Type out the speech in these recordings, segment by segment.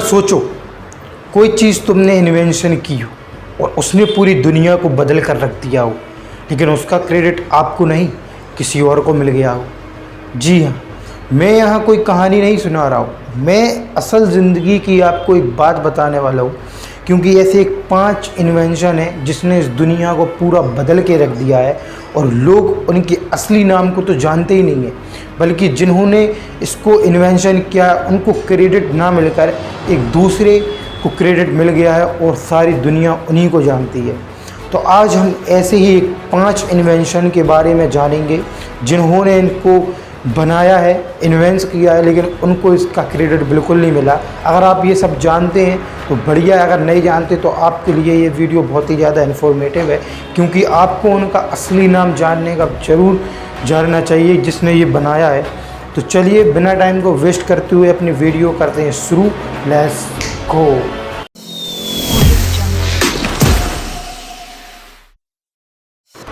सोचो, कोई चीज़ तुमने इन्वेंशन की हो और उसने पूरी दुनिया को बदल कर रख दिया हो, लेकिन उसका क्रेडिट आपको नहीं किसी और को मिल गया हो। जी हाँ, मैं यहाँ कोई कहानी नहीं सुना रहा हूँ, मैं असल ज़िंदगी की आपको एक बात बताने वाला हूँ, क्योंकि ऐसे एक 5 इन्वेंशन है जिसने इस दुनिया को पूरा बदल के रख दिया है और लोग उनके असली नाम को तो जानते ही नहीं हैं, बल्कि जिन्होंने इसको इन्वेंशन किया उनको क्रेडिट ना मिलकर एक दूसरे को क्रेडिट मिल गया है और सारी दुनिया उन्हीं को जानती है। तो आज हम ऐसे ही एक 5 इन्वेंशन के बारे में जानेंगे जिन्होंने इनको बनाया है, इन्वेंट किया है, लेकिन उनको इसका क्रेडिट बिल्कुल नहीं मिला। अगर आप ये सब जानते हैं तो बढ़िया, अगर नहीं जानते तो आपके लिए ये वीडियो बहुत ही ज़्यादा इन्फॉर्मेटिव है, क्योंकि आपको उनका असली नाम जानने का ज़रूर जानना चाहिए जिसने ये बनाया है। तो चलिए बिना टाइम को वेस्ट करते हुए अपनी वीडियो करते हैं शुरू। Let's go.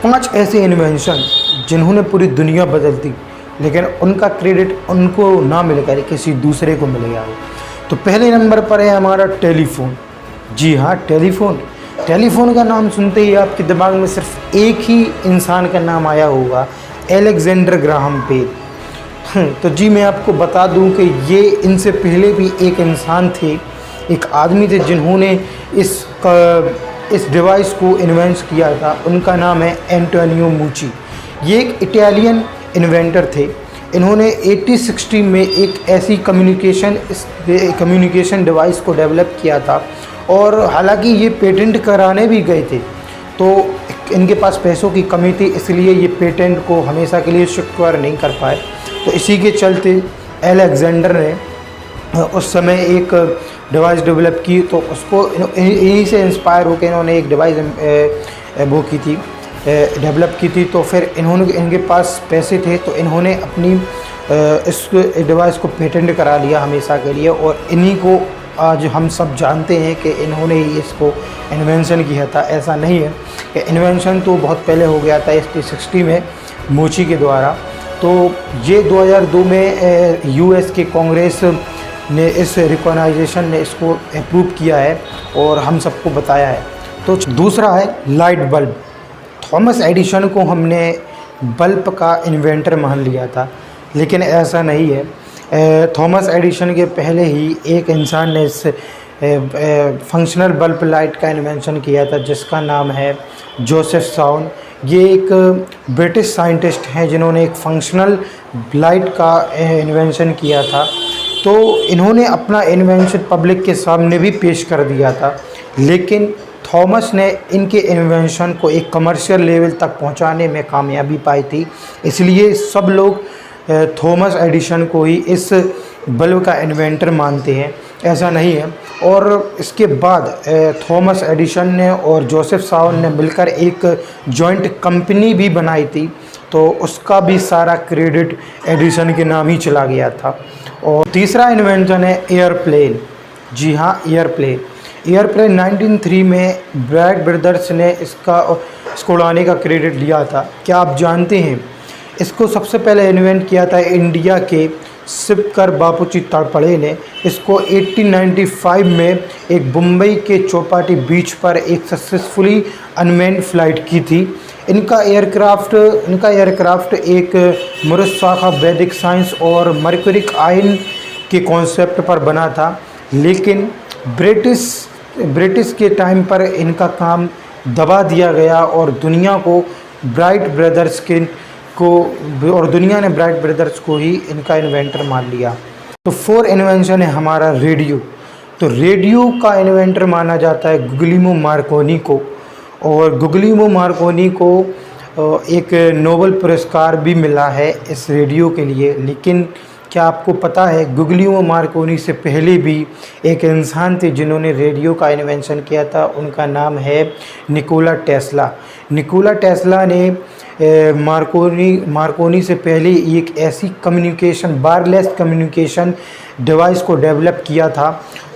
5 ऐसे इन्वेंशन जिन्होंने पूरी दुनिया बदल दी, लेकिन उनका क्रेडिट उनको ना मिलकर किसी दूसरे को मिल गया हो। तो पहले नंबर पर है हमारा टेलीफोन। जी हाँ, टेलीफोन का नाम सुनते ही आपके दिमाग में सिर्फ एक ही इंसान का नाम आया होगा, अलेक्जेंडर ग्राहम बेल। तो जी मैं आपको बता दूं कि ये इनसे पहले भी एक इंसान थे, एक आदमी थे जिन्होंने इस डिवाइस को इन्वेंट किया था। उनका नाम है एंटोनियो मूची। ये एक इटालियन इन्वेंटर थे। इन्होंने 1860 में एक ऐसी कम्युनिकेशन डिवाइस को डेवलप किया था, और हालांकि ये पेटेंट कराने भी गए थे, तो इनके पास पैसों की कमी थी, इसलिए ये पेटेंट को हमेशा के लिए सिक्योर नहीं कर पाए। तो इसी के चलते अलेक्जेंडर ने उस समय एक डिवाइस डेवलप की, तो उसको इन्हीं से इंस्पायर होकर इन्होंने एक डिवाइस वो की थी, डेवलप की थी। तो फिर इनके पास पैसे थे, तो इन्होंने अपनी इस डिवाइस को पेटेंट करा लिया हमेशा के लिए, और इन्हीं को आज हम सब जानते हैं कि इन्होंने ही इसको इन्वेंशन किया था। ऐसा नहीं है कि इन्वेंशन तो बहुत पहले हो गया था, 1860 में मूची के द्वारा। तो ये 2002 में यूएस के कांग्रेस ने इस रिकॉग्नाइजेशन ने इसको अप्रूव किया है और हम सबको बताया है। तो दूसरा है लाइट बल्ब। थॉमस एडिसन को हमने बल्ब का इन्वेंटर मान लिया था, लेकिन ऐसा नहीं है। थॉमस एडिसन के पहले ही एक इंसान ने इस फंक्शनल बल्ब लाइट का इन्वेंशन किया था, जिसका नाम है जोसेफ साउन। ये एक ब्रिटिश साइंटिस्ट हैं जिन्होंने एक फंक्शनल लाइट का इन्वेंशन किया था। तो इन्होंने अपना इन्वेंशन पब्लिक के सामने भी पेश कर दिया था, लेकिन थॉमस ने इनके इन्वेंशन को एक कमर्शियल लेवल तक पहुंचाने में कामयाबी पाई थी, इसलिए सब लोग थॉमस एडिसन को ही इस बल्ब का इन्वेंटर मानते हैं। ऐसा नहीं है। और इसके बाद थॉमस एडिसन ने और जोसेफ साउन ने मिलकर एक जॉइंट कंपनी भी बनाई थी, तो उसका भी सारा क्रेडिट एडिसन के नाम ही चला गया था। और तीसरा इन्वेंशन है एयरप्लेन। जी हाँ, एयरप्लेन 1903 में राइट ब्रदर्स ने इसको उड़ाने का क्रेडिट लिया था। क्या आप जानते हैं इसको सबसे पहले इन्वेंट किया था इंडिया के शिवकर बापूजी तड़पड़े ने। इसको 1895 में एक मुंबई के चौपाटी बीच पर एक सक्सेसफुली अनमैन्ड फ्लाइट की थी। इनका एयरक्राफ्ट एक मुरस्साखा वैदिक साइंस और मर्क्यूरिक आयन के कॉन्सेप्ट पर बना था, लेकिन ब्रिटिश के टाइम पर इनका काम दबा दिया गया और दुनिया ने ब्राइट ब्रदर्स को ही इनका इन्वेंटर मान लिया। तो 4 इन्वेंशन है हमारा रेडियो। तो रेडियो का इन्वेंटर माना जाता है गुग्लियमो मार्कोनी को, और गुग्लियमो मार्कोनी को एक नोबेल पुरस्कार भी मिला है इस रेडियो के लिए। लेकिन क्या आपको पता है गुग्लियमो मार्कोनी से पहले भी एक इंसान थे जिन्होंने रेडियो का इन्वेंशन किया था। उनका नाम है निकोला टेस्ला ने मार्कोनी से पहले एक ऐसी वायरलेस कम्युनिकेशन डिवाइस को डेवलप किया था।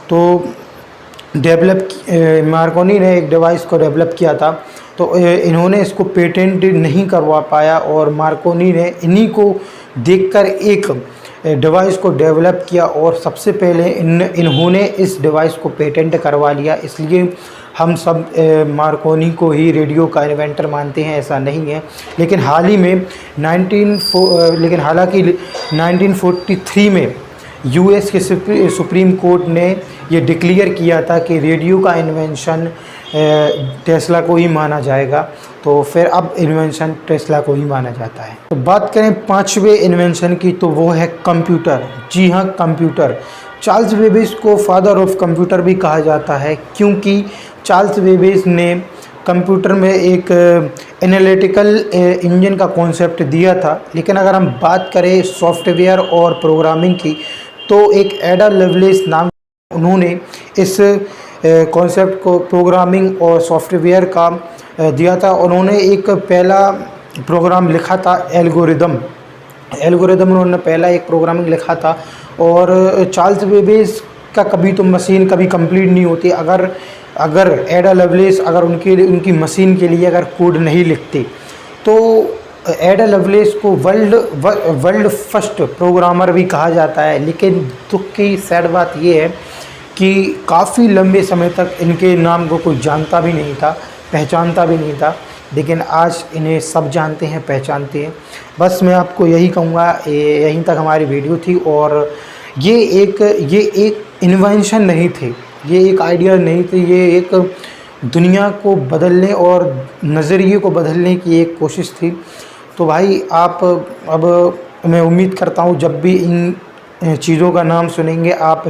तो मार्कोनी ने एक डिवाइस को डेवलप किया था, तो इन्होंने इसको पेटेंट नहीं करवा पाया, और मार्कोनी ने इन्हीं को देखकर एक डिवाइस को डेवलप किया और सबसे पहले इन्होंने इस डिवाइस को पेटेंट करवा लिया। इसलिए हम सब मार्कोनी को ही रेडियो का इन्वेंटर मानते हैं, ऐसा नहीं है। लेकिन हालांकि 1943 में यूएस के सुप्रीम कोर्ट ने ये डिक्लेयर किया था कि रेडियो का इन्वेंशन टेस्ला को ही माना जाएगा। तो फिर अब इन्वेंशन टेस्ला को ही माना जाता है। तो बात करें 5वें इन्वेंशन की, तो वो है कंप्यूटर। जी हाँ, कंप्यूटर। चार्ल्स बेबेज को फादर ऑफ कंप्यूटर भी कहा जाता है, क्योंकि चार्ल्स बेबेज ने कंप्यूटर में एक एनालिटिकल इंजन का कॉन्सेप्ट दिया था। लेकिन अगर हम बात करें सॉफ्टवेयर और प्रोग्रामिंग की, तो एक एडा लवलेस नाम, उन्होंने इस कॉन्सेप्ट को प्रोग्रामिंग और सॉफ्टवेयर का दिया था। उन्होंने एक पहला प्रोग्राम लिखा था, एल्गोरिदम उन्होंने पहला एक प्रोग्रामिंग लिखा था। और चार्ल्स बेबेज का कभी तो मशीन कभी कंप्लीट नहीं होती अगर एडा लवलेस अगर उनकी मशीन के लिए अगर कोड नहीं लिखते। तो एडा लवलेस को वर्ल्ड फर्स्ट प्रोग्रामर भी कहा जाता है। लेकिन दुख की सैड बात ये है कि काफ़ी लंबे समय तक इनके नाम को कोई जानता भी नहीं था, पहचानता भी नहीं था। लेकिन आज इन्हें सब जानते हैं, पहचानते हैं। बस मैं आपको यही कहूँगा, यहीं तक हमारी वीडियो थी। और ये एक इन्वेंशन नहीं थे, ये एक आइडिया नहीं थे, ये एक दुनिया को बदलने और नज़रिए को बदलने की एक कोशिश थी। तो भाई आप अब मैं उम्मीद करता हूँ जब भी इन चीज़ों का नाम सुनेंगे आप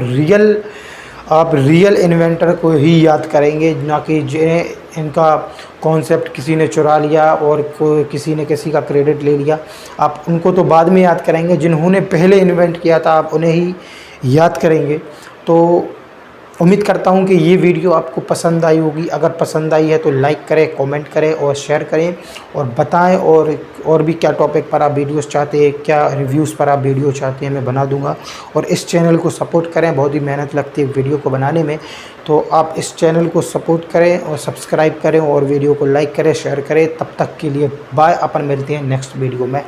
रियल इन्वेंटर को ही याद करेंगे, ना कि जिन्हें इनका कॉन्सेप्ट किसी ने चुरा लिया और किसी ने किसी का क्रेडिट ले लिया। आप उनको तो बाद में याद करेंगे, जिन्होंने पहले इन्वेंट किया था आप उन्हें ही याद करेंगे। तो उम्मीद करता हूँ कि ये वीडियो आपको पसंद आई होगी। अगर पसंद आई है तो लाइक करें, कमेंट करें और शेयर करें और बताएं और भी क्या टॉपिक पर आप वीडियोस चाहते हैं, क्या रिव्यूज़ पर आप वीडियो चाहते हैं, मैं बना दूंगा। और इस चैनल को सपोर्ट करें, बहुत ही मेहनत लगती है वीडियो को बनाने में। तो आप इस चैनल को सपोर्ट करें और सब्सक्राइब करें और वीडियो को लाइक करें, शेयर करें। तब तक के लिए बाय, अपन मिलते हैं नेक्स्ट वीडियो में।